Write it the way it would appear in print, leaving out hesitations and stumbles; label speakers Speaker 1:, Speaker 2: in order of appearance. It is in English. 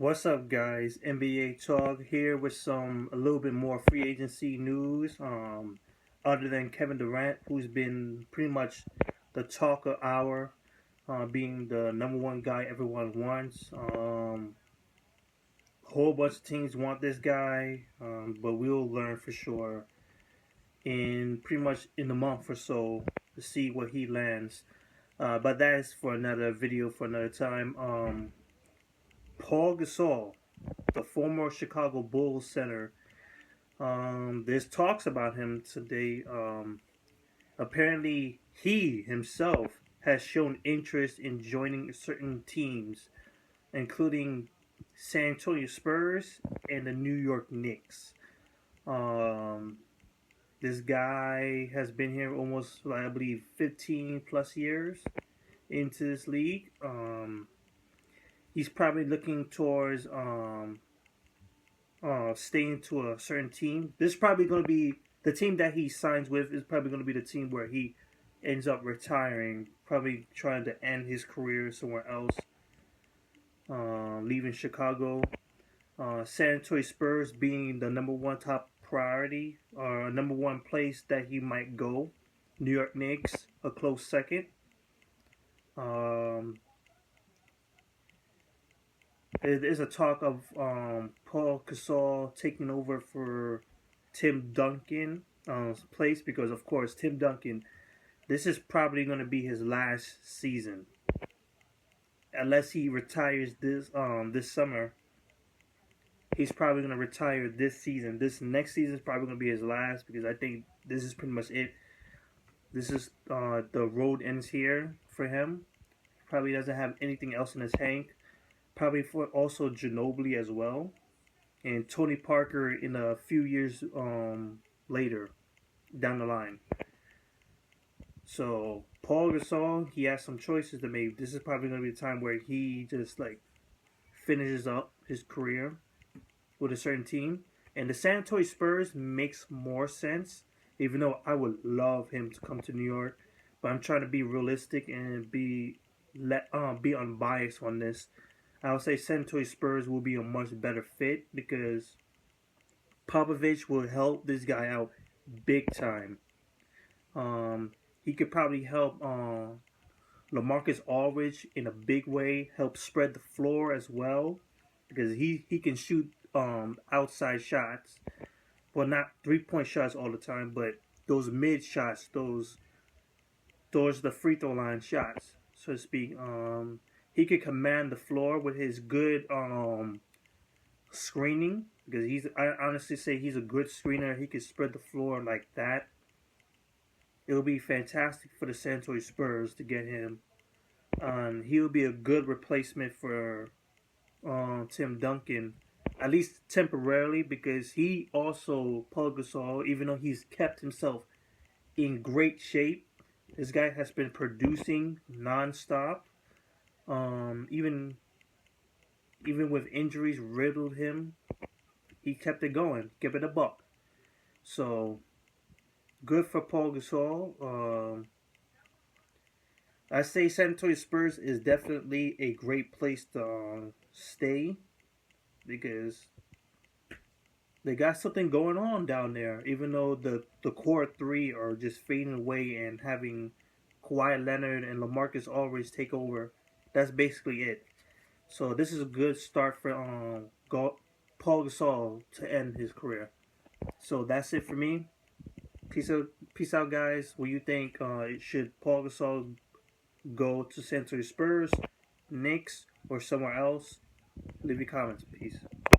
Speaker 1: What's up, guys? NBA Talk here with a little bit more free agency news. Other than Kevin Durant, who's been pretty much the talk of hour, being the number one guy everyone wants. Whole bunch of teams want this guy, but we'll learn for sure in pretty much in a month or so to see where he lands. But that is for another video for another time. Paul Gasol, the former Chicago Bulls center. There's talks about him today. Apparently, he himself has shown interest in joining certain teams, including San Antonio Spurs and the New York Knicks. Um, this guy has been here almost, I believe, 15 plus years into this league. He's probably looking towards staying to a certain team. This is probably going to be the team that he signs with is probably going to be the team where he ends up retiring, probably trying to end his career somewhere else, leaving Chicago. San Antonio Spurs being the number one top priority or number one place that he might go. New York Knicks a close second. Um, there's a talk of Paul Gasol taking over for Tim Duncan place because, of course, Tim Duncan, this is probably going to be his last season, unless he retires this summer. He's probably going to retire this season. This next season is probably going to be his last because I think this is pretty much it. This is the road ends here for him. Probably doesn't have anything else in his tank. Probably for also Ginobili as well, and Tony Parker in a few years later down the line. So Paul Gasol, he has some choices to make. This is probably going to be the time where he just like finishes up his career with a certain team. And the San Antonio Spurs makes more sense, even though I would love him to come to New York. But I'm trying to be realistic and be unbiased on this. I would say San Antonio Spurs will be a much better fit because Popovich will help this guy out big time. He could probably help LaMarcus Aldridge in a big way, help spread the floor as well because he can shoot outside shots. Well, not 3-point shots all the time, but those mid shots, those the free throw line shots, so to speak. He could command the floor with his good screening because I honestly say he's a good screener. He could spread the floor like that. It would be fantastic for the San Antonio Spurs to get him. He would be a good replacement for Tim Duncan, at least temporarily, because he also, Paul Gasol, even though he's kept himself in great shape, this guy has been producing nonstop. Even with injuries riddled him, he kept it going, kept it a buck. So good for Paul Gasol. I say San Antonio Spurs is definitely a great place to stay because they got something going on down there. Even though the core three are just fading away and having Kawhi Leonard and LaMarcus Aldridge take over, that's basically it. So this is a good start for Paul Gasol to end his career. So that's it for me. Peace out, guys. What do you think? Should Paul Gasol go to San Antonio Spurs, Knicks, or somewhere else? Leave your comments. Peace.